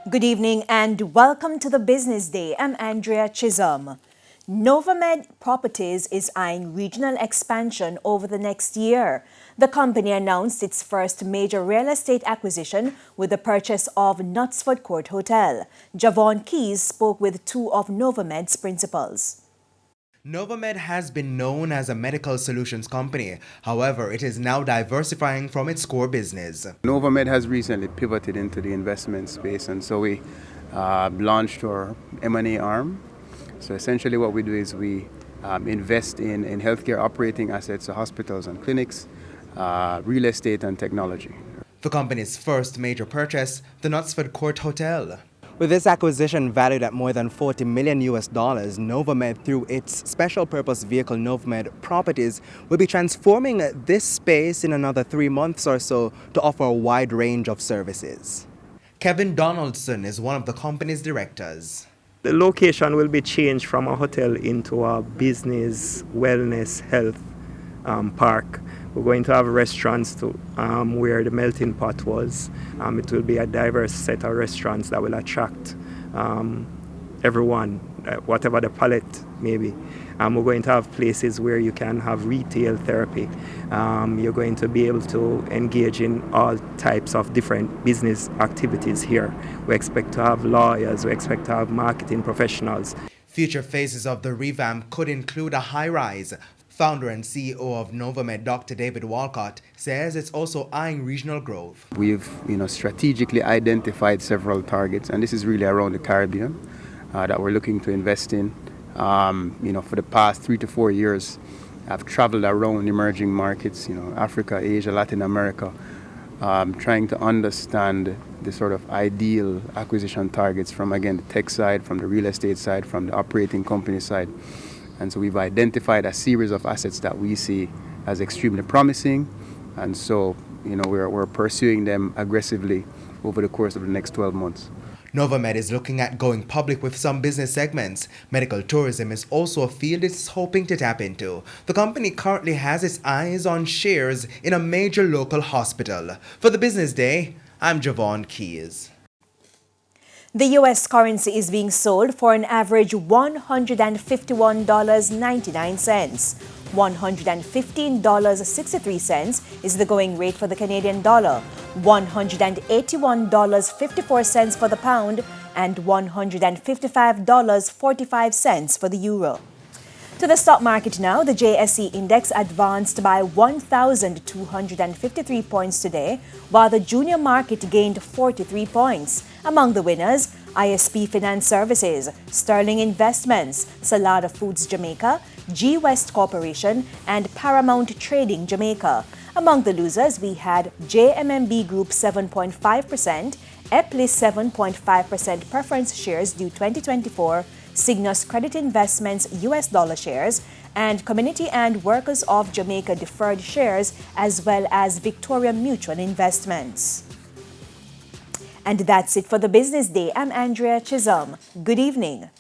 Good evening and welcome to the Business Day. I'm Andrea Chisholm. Novamed Properties is eyeing regional expansion over the next year. The company announced its first major real estate acquisition with the purchase of Knutsford Court Hotel. Javon Keys spoke with two of Novamed's principals. Novamed has been known as a medical solutions company. However, it is now diversifying from its core business. Novamed has recently pivoted into the investment space, and so we launched our M&A arm. So essentially what we do is we invest in healthcare operating assets, so hospitals and clinics, real estate and technology. The company's first major purchase, the Knutsford Court Hotel. With this acquisition valued at more than $40 million, Novamed, through its special purpose vehicle Novamed Properties, will be transforming this space in another 3 months or so to offer a wide range of services. Kevin Donaldson is one of the company's directors. The location will be changed from a hotel into a business, wellness, health park. We're going to have restaurants too, where the melting pot was. It will be a diverse set of restaurants that will attract everyone, whatever the palate may be. We're going to have places where you can have retail therapy. You're going to be able to engage in all types of different business activities here. We expect to have lawyers, we expect to have marketing professionals. Future phases of the revamp could include a high-rise. Founder and CEO of Novamed, Dr. David Walcott, says it's also eyeing regional growth. We've strategically identified several targets, and this is really around the Caribbean that we're looking to invest in. For the past 3 to 4 years, I've traveled around emerging markets, Africa, Asia, Latin America, trying to understand the sort of ideal acquisition targets from, again, the tech side, from the real estate side, from the operating company side. And so we've identified a series of assets that we see as extremely promising. And so, we're pursuing them aggressively over the course of the next 12 months. Novamed is looking at going public with some business segments. Medical tourism is also a field it's hoping to tap into. The company currently has its eyes on shares in a major local hospital. For the Business Day, I'm Javon Keys. The U.S. currency is being sold for an average $151.99. $115.63 is the going rate for the Canadian dollar, $181.54 for the pound, and $155.45 for the euro. To the stock market now, the JSE index advanced by 1,253 points today, while the junior market gained 43 points. Among the winners, ISP Finance Services, Sterling Investments, Salada Foods Jamaica, G West Corporation, and Paramount Trading Jamaica. Among the losers, we had JMMB Group 7.5%, Eplis 7.5% preference shares due 2024, Cygnus Credit Investments US dollar shares, and Community and Workers of Jamaica deferred shares, as well as Victoria Mutual Investments. And that's it for the Business Day. I'm Andrea Chisholm. Good evening.